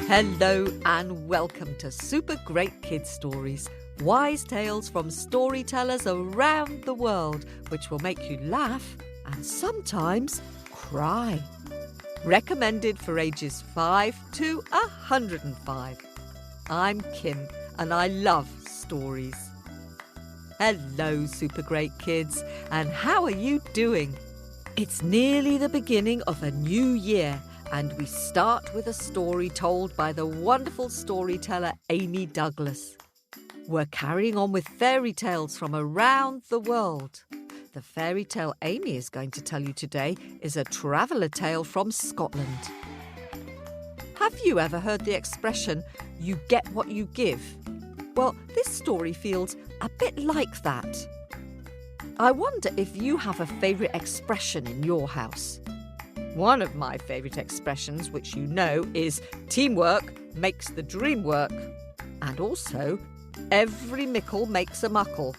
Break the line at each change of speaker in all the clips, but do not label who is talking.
Hello and welcome to Super Great Kids Stories, wise tales from storytellers around the world, which will make you laugh and sometimes cry. Recommended for ages 5 to 105. I'm Kim and I love stories. Hello, Super Great Kids, and how are you doing? It's nearly the beginning of a new year, and we start with a story told by the wonderful storyteller Amy Douglas. We're carrying on with fairy tales from around the world. The fairy tale Amy is going to tell you today is a traveller tale from Scotland. Have you ever heard the expression, you get what you give? Well, this story feels a bit like that. I wonder if you have a favourite expression in your house. One of my favourite expressions, which you know, is teamwork makes the dream work. And also, every mickle makes a muckle.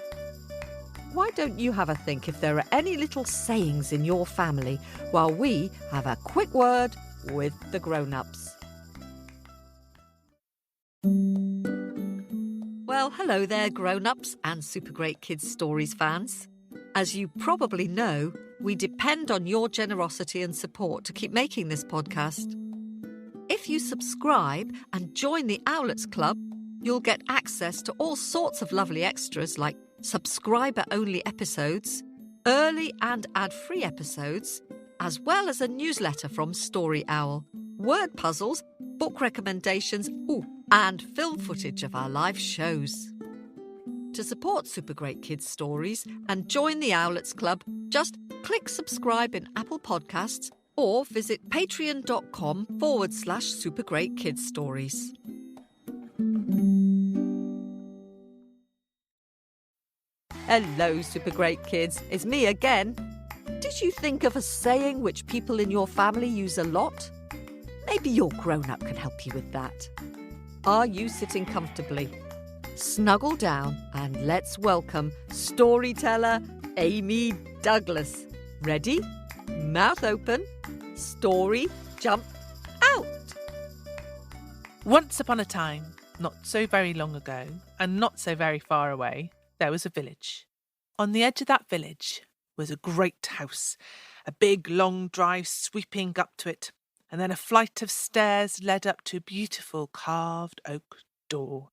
Why don't you have a think if there are any little sayings in your family while we have a quick word with the grown-ups? Well, hello there, grown-ups and Super Great Kids Stories fans. As you probably know, we depend on your generosity and support to keep making this podcast. If you subscribe and join the Owlets Club, you'll get access to all sorts of lovely extras like subscriber-only episodes, early and ad-free episodes, as well as a newsletter from Story Owl, word puzzles, book recommendations, and film footage of our live shows. To support Super Great Kids Stories and join the Owlets Club, just click subscribe in Apple Podcasts or visit patreon.com/Super Great Kids Stories. Hello, Super Great Kids. It's me again. Did you think of a saying which people in your family use a lot? Maybe your grown-up can help you with that. Are you sitting comfortably? Snuggle down and let's welcome storyteller Amy Douglas. Ready? Mouth open. Story jump out.
Once upon a time, not so very long ago, and not so very far away, there was a village. On the edge of that village was a great house, a big long drive sweeping up to it, and then a flight of stairs led up to a beautiful carved oak door.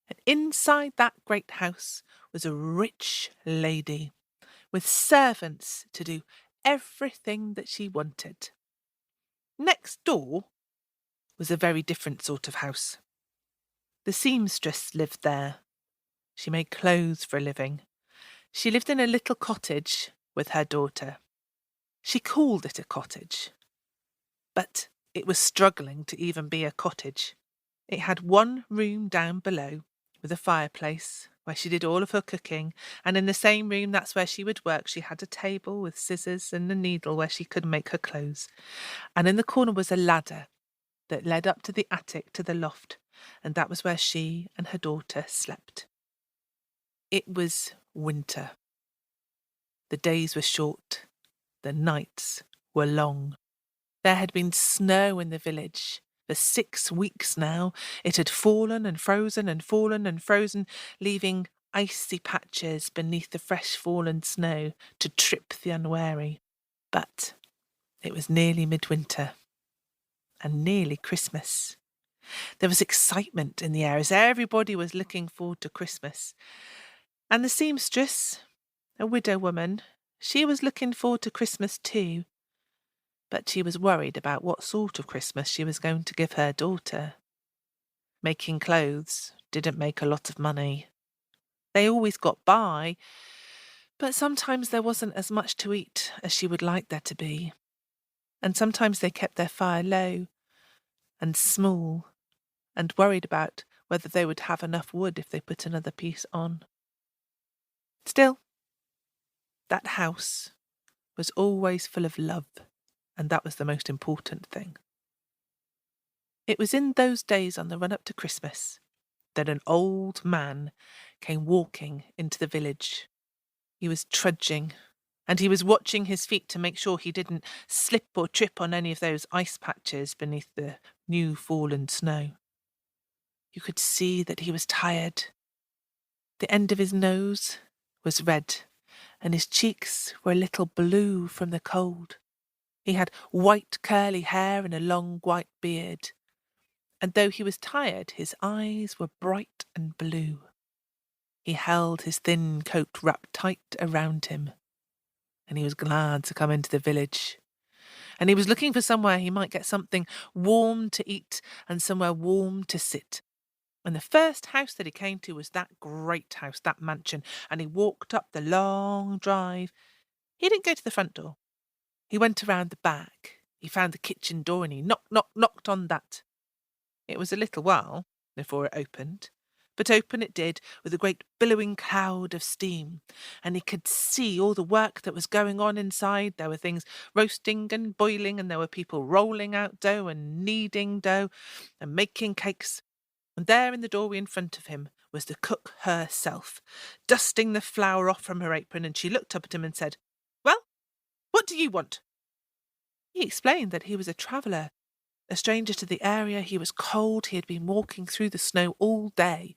And inside that great house was a rich lady, with servants to do everything that she wanted. Next door was a very different sort of house. The seamstress lived there. She made clothes for a living. She lived in a little cottage with her daughter. She called it a cottage, but it was struggling to even be a cottage. It had one room down below, with a fireplace where she did all of her cooking, and in the same room that's where she would work. She had a table with scissors and a needle where she could make her clothes, and in the corner was a ladder that led up to the attic to the loft, and that was where she and her daughter slept. It was winter. The days were short, the nights were long. There had been snow in the village. For 6 weeks now, it had fallen and frozen and fallen and frozen, leaving icy patches beneath the fresh fallen snow to trip the unwary. But it was nearly midwinter and nearly Christmas. There was excitement in the air as everybody was looking forward to Christmas. And the seamstress, a widow woman, she was looking forward to Christmas too. But she was worried about what sort of Christmas she was going to give her daughter. Making clothes didn't make a lot of money. They always got by, but sometimes there wasn't as much to eat as she would like there to be. And sometimes they kept their fire low and small and worried about whether they would have enough wood if they put another piece on. Still, that house was always full of love, and that was the most important thing. It was in those days on the run-up to Christmas that an old man came walking into the village. He was trudging, and he was watching his feet to make sure he didn't slip or trip on any of those ice patches beneath the new fallen snow. You could see that he was tired. The end of his nose was red, and his cheeks were a little blue from the cold. He had white curly hair and a long white beard, and though he was tired, his eyes were bright and blue. He held his thin coat wrapped tight around him, and he was glad to come into the village. And he was looking for somewhere he might get something warm to eat and somewhere warm to sit. And the first house that he came to was that great house, that mansion, and he walked up the long drive. He didn't go to the front door. He went around the back. He found the kitchen door and he knocked on that. It was a little while before it opened, but open it did with a great billowing cloud of steam, and he could see all the work that was going on inside. There were things roasting and boiling, and there were people rolling out dough and kneading dough and making cakes. And there in the doorway in front of him was the cook herself, dusting the flour off from her apron, and she looked up at him and said, "Well, what do you want?" He explained that he was a traveller, a stranger to the area. He was cold. He had been walking through the snow all day,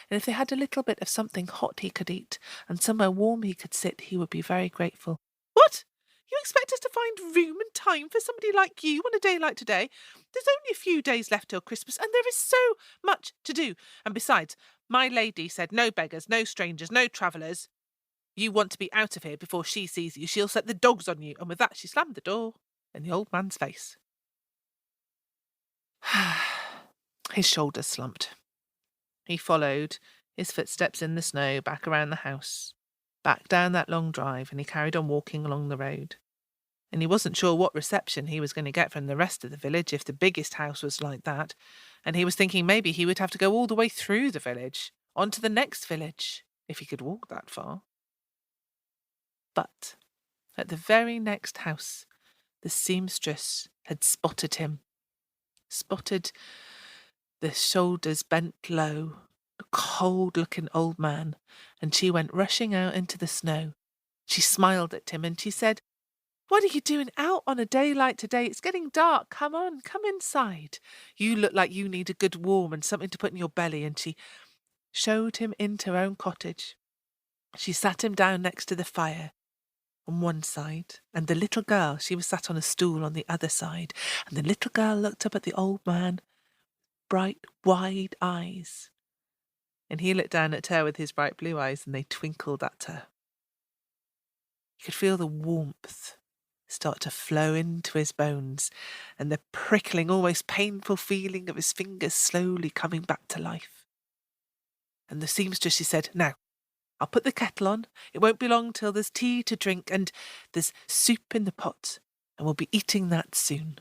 and if they had a little bit of something hot he could eat and somewhere warm he could sit, he would be very grateful. "What? You expect us to find room and time for somebody like you on a day like today? There's only a few days left till Christmas, and there is so much to do. And besides, my lady said no beggars, no strangers, no travellers. You want to be out of here before she sees you. She'll set the dogs on you." And with that, she slammed the door in the old man's face. His shoulders slumped. He followed his footsteps in the snow back around the house, back down that long drive, and he carried on walking along the road. And he wasn't sure what reception he was going to get from the rest of the village if the biggest house was like that, and he was thinking maybe he would have to go all the way through the village, on to the next village, if he could walk that far. But at the very next house, the seamstress had spotted him, spotted the shoulders bent low, a cold-looking old man, and she went rushing out into the snow. She smiled at him and she said, "What are you doing out on a day like today? It's getting dark. Come on, come inside. You look like you need a good warm and something to put in your belly." And she showed him into her own cottage. She sat him down next to the fire on one side, and the little girl, she was sat on a stool on the other side, and the little girl looked up at the old man, bright, wide eyes. And he looked down at her with his bright blue eyes, and they twinkled at her. You could feel the warmth start to flow into his bones, and the prickling, almost painful feeling of his fingers slowly coming back to life. And the seamstress, she said, "Now, I'll put the kettle on. It won't be long till there's tea to drink, and there's soup in the pot, and we'll be eating that soon.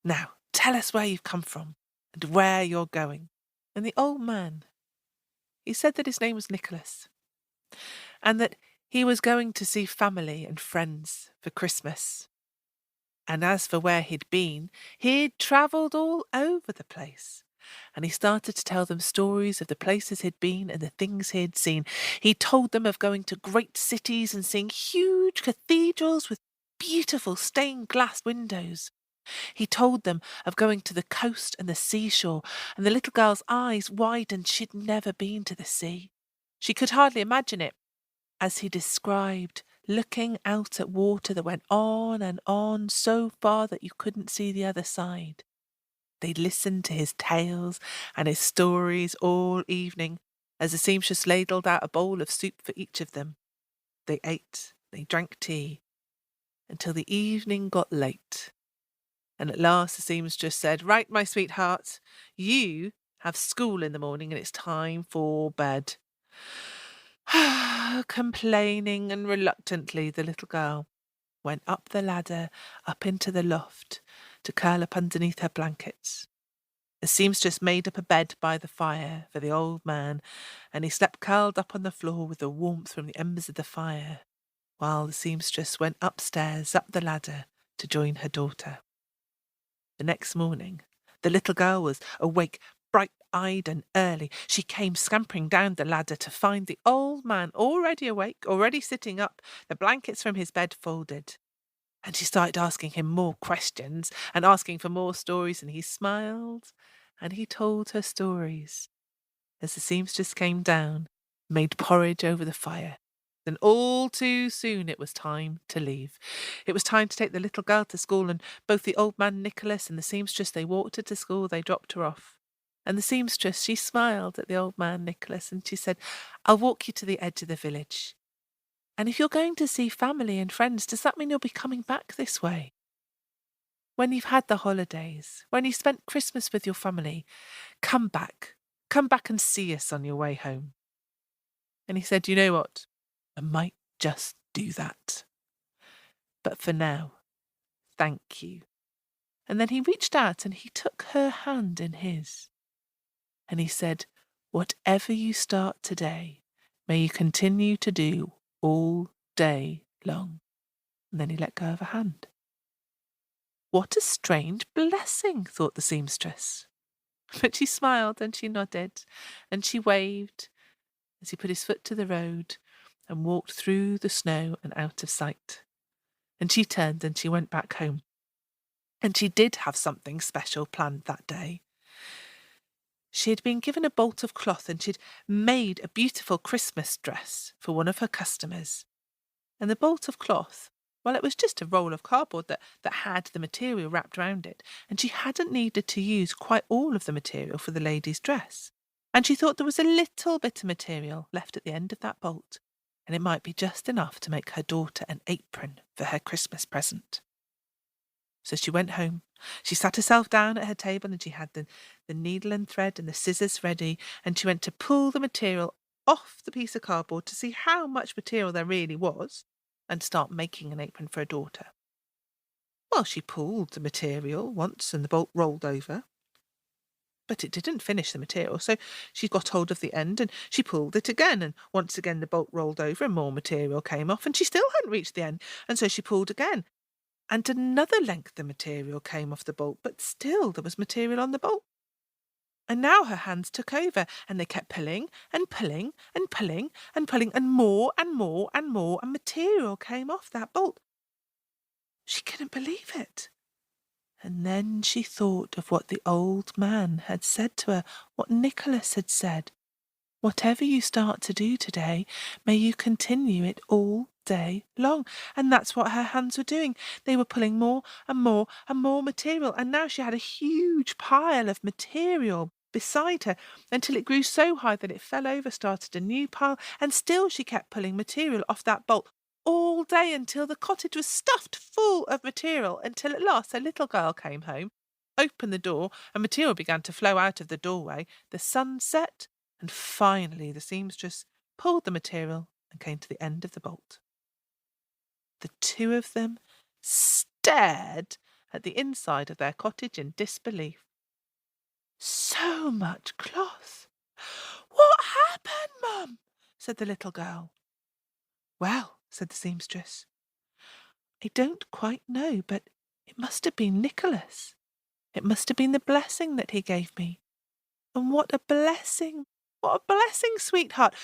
Now, tell us where you've come from, and where you're going." And the old man, he said that his name was Nicholas, and that he was going to see family and friends for Christmas. And as for where he'd been, he'd travelled all over the place. And he started to tell them stories of the places he'd been and the things he'd seen. He told them of going to great cities and seeing huge cathedrals with beautiful stained glass windows. He told them of going to the coast and the seashore, and the little girl's eyes widened. She'd never been to the sea. She could hardly imagine it, as he described looking out at water that went on and on so far that you couldn't see the other side. They listened to his tales and his stories all evening as the seamstress ladled out a bowl of soup for each of them. They ate, they drank tea, until the evening got late. And at last the seamstress said, "Right, my sweetheart, you have school in the morning and it's time for bed." Complaining and reluctantly, the little girl went up the ladder, up into the loft, to curl up underneath her blankets. The seamstress made up a bed by the fire for the old man, and he slept curled up on the floor with the warmth from the embers of the fire, while the seamstress went upstairs, up the ladder, to join her daughter. The next morning, the little girl was awake, bright bright-eyed and early, she came scampering down the ladder to find the old man already awake, already sitting up, the blankets from his bed folded. And she started asking him more questions and asking for more stories, and he smiled and he told her stories as the seamstress came down, made porridge over the fire. Then all too soon it was time to leave. It was time to take the little girl to school, and both the old man Nicholas and the seamstress, they walked her to school, they dropped her off. And the seamstress, she smiled at the old man Nicholas and she said, "I'll walk you to the edge of the village. And if you're going to see family and friends, does that mean you'll be coming back this way? When you've had the holidays, when you've spent Christmas with your family, come back. Come back and see us on your way home." And he said, "You know what? I might just do that. But for now, thank you." And then he reached out and he took her hand in his. And he said, "Whatever you start today, may you continue to do all day long." And then he let go of her hand. What a strange blessing, thought the seamstress. But she smiled and she nodded and she waved as he put his foot to the road and walked through the snow and out of sight. And she turned and she went back home. And she did have something special planned that day. She had been given a bolt of cloth and she'd made a beautiful Christmas dress for one of her customers. And the bolt of cloth, well, it was just a roll of cardboard that had the material wrapped round it, and she hadn't needed to use quite all of the material for the lady's dress. And she thought there was a little bit of material left at the end of that bolt, and it might be just enough to make her daughter an apron for her Christmas present. So she went home. She sat herself down at her table and she had the needle and thread and the scissors ready, and she went to pull the material off the piece of cardboard to see how much material there really was and start making an apron for her daughter. Well, she pulled the material once and the bolt rolled over, but it didn't finish the material, so she got hold of the end and she pulled it again, and once again the bolt rolled over and more material came off, and she still hadn't reached the end, and so she pulled again. And another length of material came off the bolt, but still there was material on the bolt. And now her hands took over, and they kept pulling and pulling and pulling and pulling, and more and more and more, and material came off that bolt. She couldn't believe it. And then she thought of what the old man had said to her, what Nicholas had said. Whatever you start to do today, may you continue it all day long. And that's what her hands were doing. They were pulling more and more and more material, and now she had a huge pile of material beside her until it grew so high that it fell over, started a new pile, and still she kept pulling material off that bolt all day until the cottage was stuffed full of material, until at last a little girl came home, opened the door, and material began to flow out of the doorway. The sun set, and finally the seamstress pulled the material and came to the end of the bolt. The two of them stared at the inside of their cottage in disbelief. So much cloth! "What happened, Mum?" said the little girl. "Well," said the seamstress, "I don't quite know, but it must have been Nicholas. It must have been the blessing that he gave me. And what a blessing! What a blessing, sweetheart!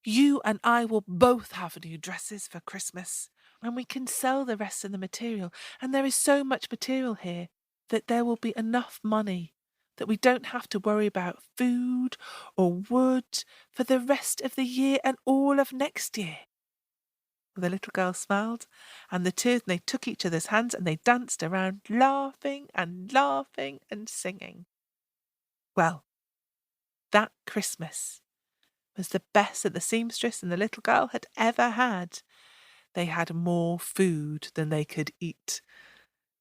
You and I will both have new dresses for Christmas, and we can sell the rest of the material. And there is so much material here that there will be enough money that we don't have to worry about food or wood for the rest of the year and all of next year." The little girl smiled, and the two, they took each other's hands and they danced around, laughing and laughing and singing. Well, that Christmas was the best that the seamstress and the little girl had ever had. They had more food than they could eat.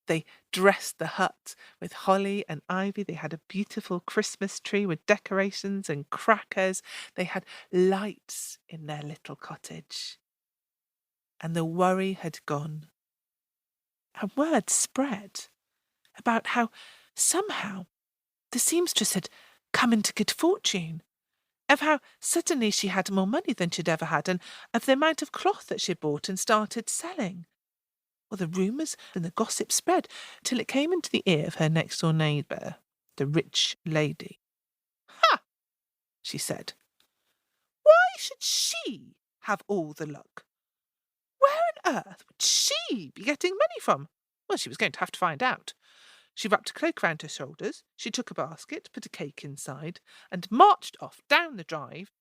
They dressed the hut with holly and ivy. They had a beautiful Christmas tree with decorations and crackers. They had lights in their little cottage. And the worry had gone. And word spread about how somehow the seamstress had come into good fortune, of how suddenly she had more money than she'd ever had, and of the amount of cloth that she bought and started selling. Well, the rumours and the gossip spread till it came into the ear of her next-door neighbour, the rich lady. "Ha! she said. Why should she have all the luck? Where on earth would she be getting money from? Well, she was going to have to find out. She wrapped a cloak round her shoulders, she took a basket, put a cake inside, and marched off down the drive,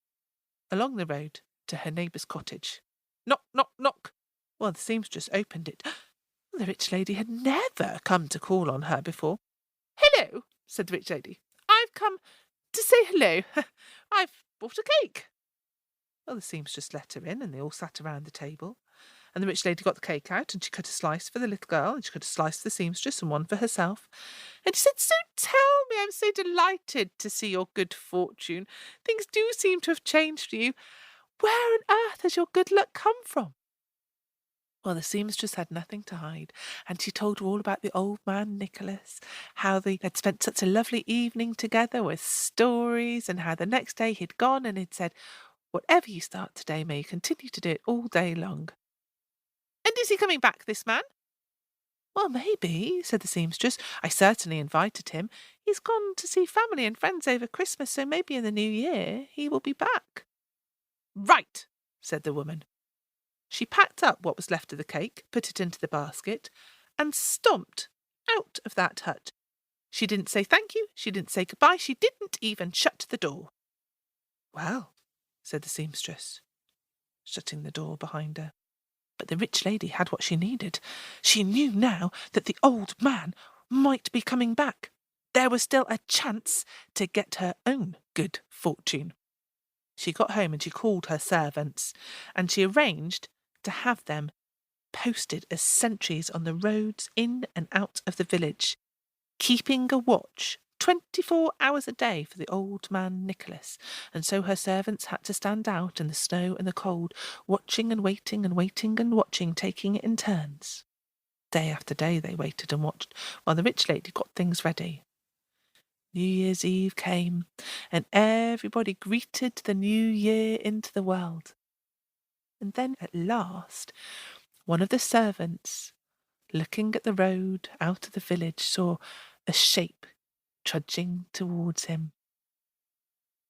along the road, to her neighbour's cottage. Knock, knock, knock. Well, the seamstress opened it. The rich lady had never come to call on her before. Hello, said the rich lady. I've come to say hello. I've bought a cake. Well, the seamstress let her in, and they all sat around the table. And the rich lady got the cake out, and she cut a slice for the little girl, and she cut a slice for the seamstress, and one for herself. And she said, So tell me, I'm so delighted to see your good fortune. Things do seem to have changed for you. Where on earth has your good luck come from? Well, the seamstress had nothing to hide, and she told her all about the old man Nicholas, how they had spent such a lovely evening together with stories, and how the next day he'd gone and he'd said, Whatever you start today, may you continue to do it all day long. And is he coming back, this man? Well, maybe, said the seamstress. I certainly invited him. He's gone to see family and friends over Christmas, so maybe in the new year he will be back. Right, said the woman. She packed up what was left of the cake, put it into the basket, and stomped out of that hut. She didn't say thank you, she didn't say goodbye, she didn't even shut the door. Well, said the seamstress, shutting the door behind her. But the rich lady had what she needed. She knew now that the old man might be coming back. There was still a chance to get her own good fortune. She got home and she called her servants, and she arranged to have them posted as sentries on the roads in and out of the village, keeping a watch 24 hours a day for the old man Nicholas, and so her servants had to stand out in the snow and the cold, watching and waiting and waiting and watching, taking it in turns. Day after day they waited and watched while the rich lady got things ready. New Year's Eve came, and everybody greeted the new year into the world. And then at last one of the servants, looking at the road out of the village, saw a shape trudging towards him.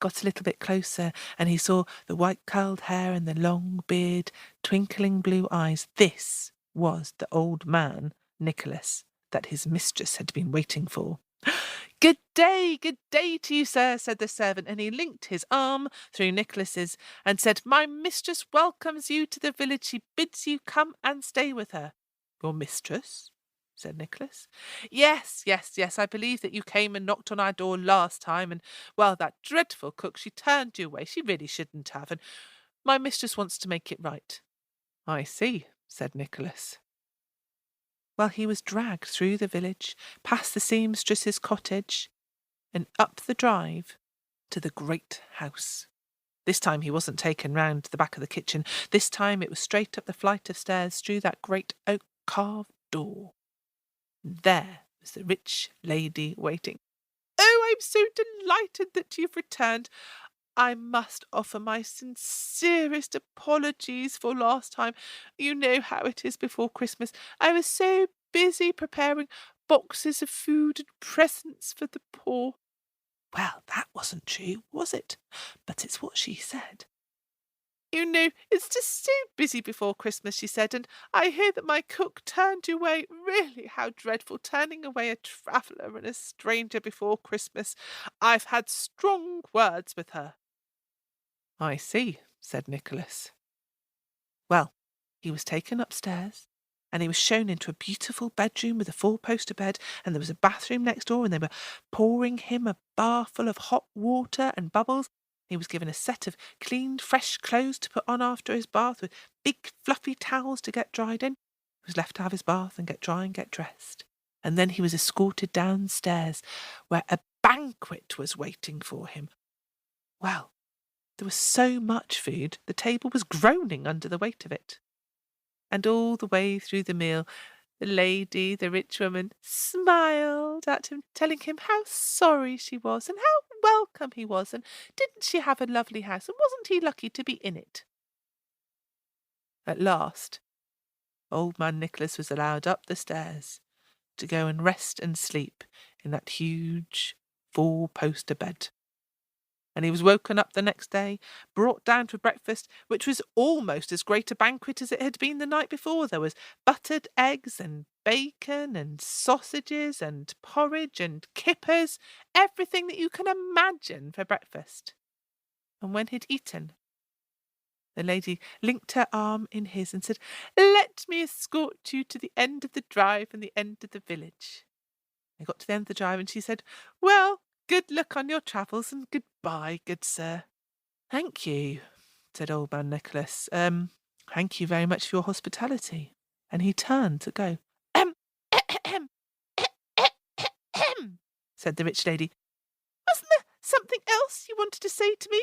Got a little bit closer, and he saw the white curled hair and the long beard, twinkling blue eyes. This was the old man, Nicholas, that his mistress had been waiting for. Good day to you, sir, said the servant, and he linked his arm through Nicholas's and said, My mistress welcomes you to the village. She bids you come and stay with her. Your mistress? Said Nicholas. Yes, I believe that you came and knocked on our door last time, and, well, that dreadful cook, she turned you away. She really shouldn't have, and my mistress wants to make it right. I see, said Nicholas. Well, he was dragged through the village, past the seamstress's cottage, and up the drive to the great house. This time he wasn't taken round to the back of the kitchen. This time it was straight up the flight of stairs through that great oak-carved door. There was the rich lady waiting. Oh, I'm so delighted that you've returned. I must offer my sincerest apologies for last time. You know how it is before Christmas. I was so busy preparing boxes of food and presents for the poor. Well, that wasn't true, was it? But it's what she said. You know, it's just so busy before Christmas, she said, and I hear that my cook turned you away. Really, how dreadful, turning away a traveller and a stranger before Christmas. I've had strong words with her. I see, said Nicholas. Well, he was taken upstairs, and he was shown into a beautiful bedroom with a four-poster bed, and there was a bathroom next door, and they were pouring him a bath full of hot water and bubbles. He was given a set of clean, fresh clothes to put on after his bath, with big, fluffy towels to get dried in. He was left to have his bath and get dry and get dressed. And then he was escorted downstairs, where a banquet was waiting for him. Well, there was so much food, the table was groaning under the weight of it. And all the way through the meal, the lady, the rich woman, smiled at him, telling him how sorry she was and how welcome he was, and didn't she have a lovely house, and wasn't he lucky to be in it? At last, old man Nicholas was allowed up the stairs to go and rest and sleep in that huge four-poster bed. And he was woken up the next day, brought down to breakfast, which was almost as great a banquet as it had been the night before. There was buttered eggs and bacon and sausages and porridge and kippers, everything that you can imagine for breakfast. And when he'd eaten, the lady linked her arm in his and said, "Let me escort you to the end of the drive and the end of the village." They got to the end of the drive and she said, "Well, good luck on your travels and goodbye, good sir." "Thank you," said old man Nicholas. Thank you very much for your hospitality." And he turned to go. Ahem, ahem, said the rich lady. "Wasn't there something else you wanted to say to me?"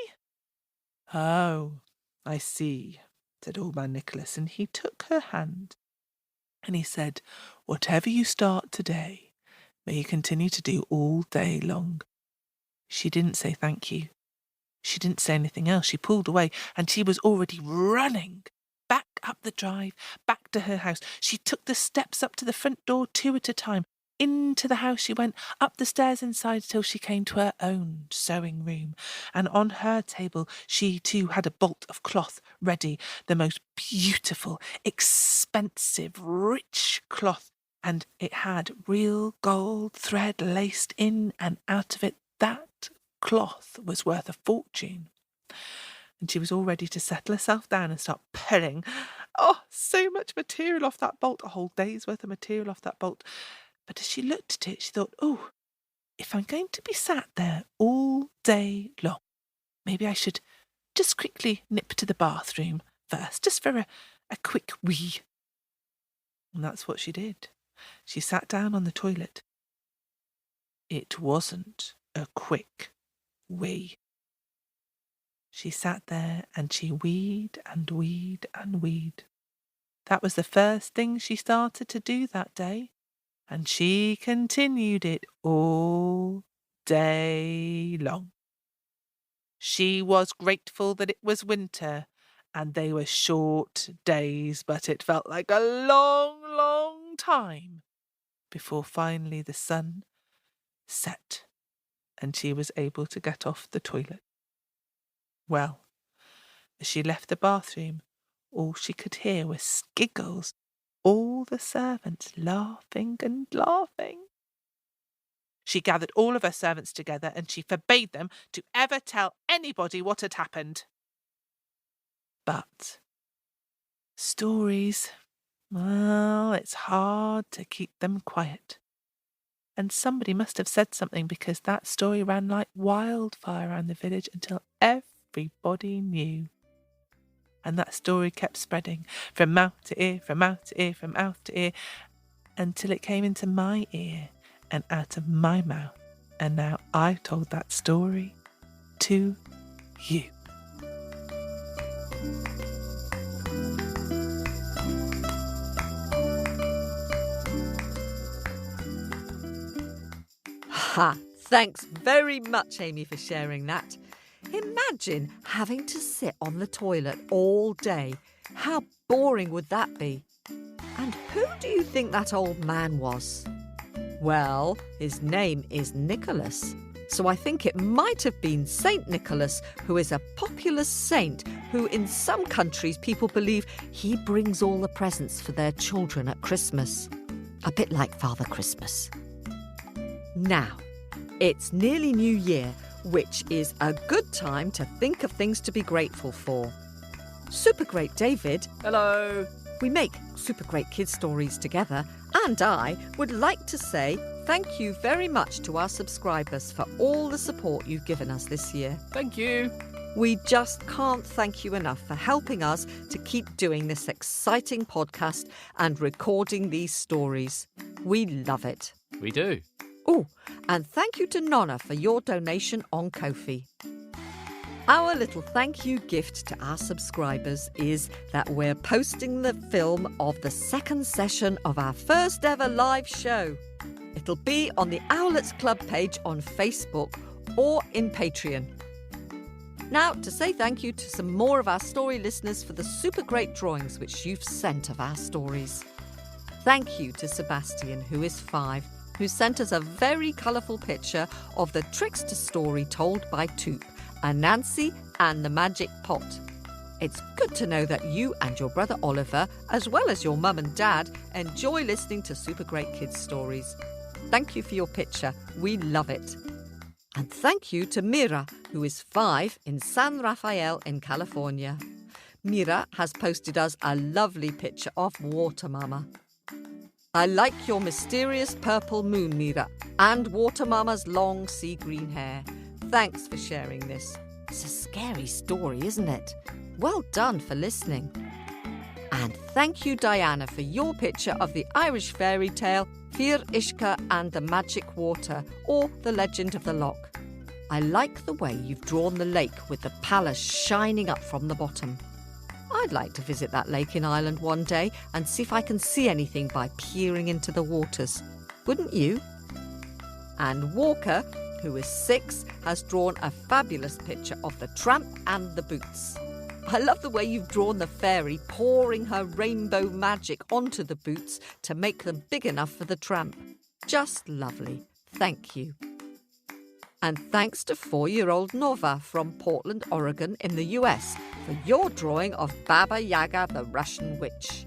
"Oh, I see," said old man Nicholas, and he took her hand. And he said, "Whatever you start today, may you continue to do all day long." She didn't say thank you. She didn't say anything else. She pulled away, and she was already running back up the drive, back to her house. She took the steps up to the front door 2 at a time. Into the house she went, up the stairs inside till she came to her own sewing room. And on her table she too had a bolt of cloth ready, the most beautiful, expensive, rich cloth, and it had real gold thread laced in and out of it. That cloth was worth a fortune. And she was all ready to settle herself down and start pulling. Oh, so much material off that bolt, a whole day's worth of material off that bolt. But as she looked at it, she thought, "Oh, if I'm going to be sat there all day long, maybe I should just quickly nip to the bathroom first, just for a quick wee." And that's what she did. She sat down on the toilet. It wasn't a quick wee. She sat there and she weed and weed and weed. That was the first thing she started to do that day. And she continued it all day long. She was grateful that it was winter, and they were short days, but it felt like a long, long time before finally the sun set and she was able to get off the toilet. Well, as she left the bathroom, all she could hear was giggles, all the servants laughing and laughing. She gathered all of her servants together and she forbade them to ever tell anybody what had happened. But stories, well, it's hard to keep them quiet. And somebody must have said something, because that story ran like wildfire around the village until everybody knew. And that story kept spreading from mouth to ear, from mouth to ear, from mouth to ear, until it came into my ear and out of my mouth. And now I've told that story to you.
Ha! Thanks very much, Amy, for sharing that. Imagine having to sit on the toilet all day. How boring would that be? And who do you think that old man was? Well, his name is Nicholas. So I think it might have been Saint Nicholas, who is a popular saint who in some countries people believe he brings all the presents for their children at Christmas. A bit like Father Christmas. Now, it's nearly New Year, which is a good time to think of things to be grateful for. Super Great David.
Hello.
We make Super Great Kids Stories together, and I would like to say thank you very much to our subscribers for all the support you've given us this year.
Thank you.
We just can't thank you enough for helping us to keep doing this exciting podcast and recording these stories. We love it.
We do.
Oh, and thank you to Nonna for your donation on Ko-fi. Our little thank you gift to our subscribers is that we're posting the film of the second session of our first ever live show. It'll be on the Owlets Club page on Facebook or in Patreon. Now, to say thank you to some more of our story listeners for the super great drawings which you've sent of our stories. Thank you to Sebastian, who is 5, who sent us a very colourful picture of the trickster story told by Toop, Anansi and the Magic Pot. It's good to know that you and your brother Oliver, as well as your mum and dad, enjoy listening to Super Great Kids Stories. Thank you for your picture. We love it. And thank you to Mira, who is 5 in San Rafael in California. Mira has posted us a lovely picture of Water Mama. I like your mysterious purple moon, Mira, and Water Mama's long sea green hair. Thanks for sharing this. It's a scary story, isn't it? Well done for listening. And thank you, Diana, for your picture of the Irish fairy tale Fir Ishka and the Magic Water, or The Legend of the Loch. I like the way you've drawn the lake with the palace shining up from the bottom. I'd like to visit that lake in Ireland one day and see if I can see anything by peering into the waters. Wouldn't you? And Walker, who is 6, has drawn a fabulous picture of the tramp and the boots. I love the way you've drawn the fairy pouring her rainbow magic onto the boots to make them big enough for the tramp. Just lovely. Thank you. And thanks to 4-year-old Nova from Portland, Oregon in the US for your drawing of Baba Yaga, the Russian witch.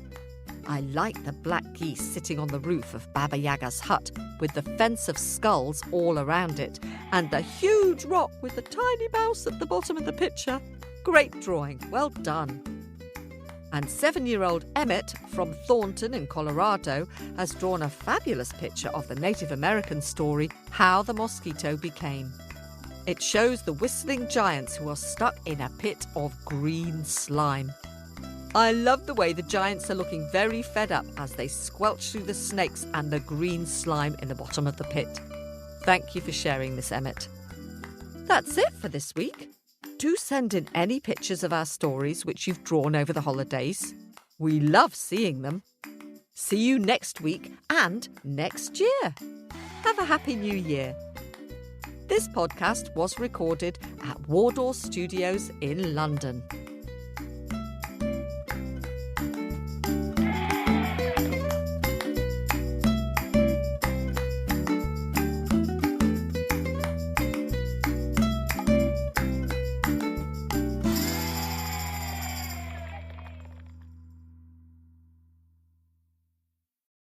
I like the black geese sitting on the roof of Baba Yaga's hut with the fence of skulls all around it and the huge rock with the tiny mouse at the bottom of the picture. Great drawing, well done. And 7-year-old Emmett from Thornton in Colorado has drawn a fabulous picture of the Native American story, How the Mosquito Became. It shows the whistling giants who are stuck in a pit of green slime. I love the way the giants are looking very fed up as they squelch through the snakes and the green slime in the bottom of the pit. Thank you for sharing this, Emmett. That's it for this week. Do send in any pictures of our stories which you've drawn over the holidays. We love seeing them. See you next week and next year. Have a happy new year. This podcast was recorded at Wardour Studios in London.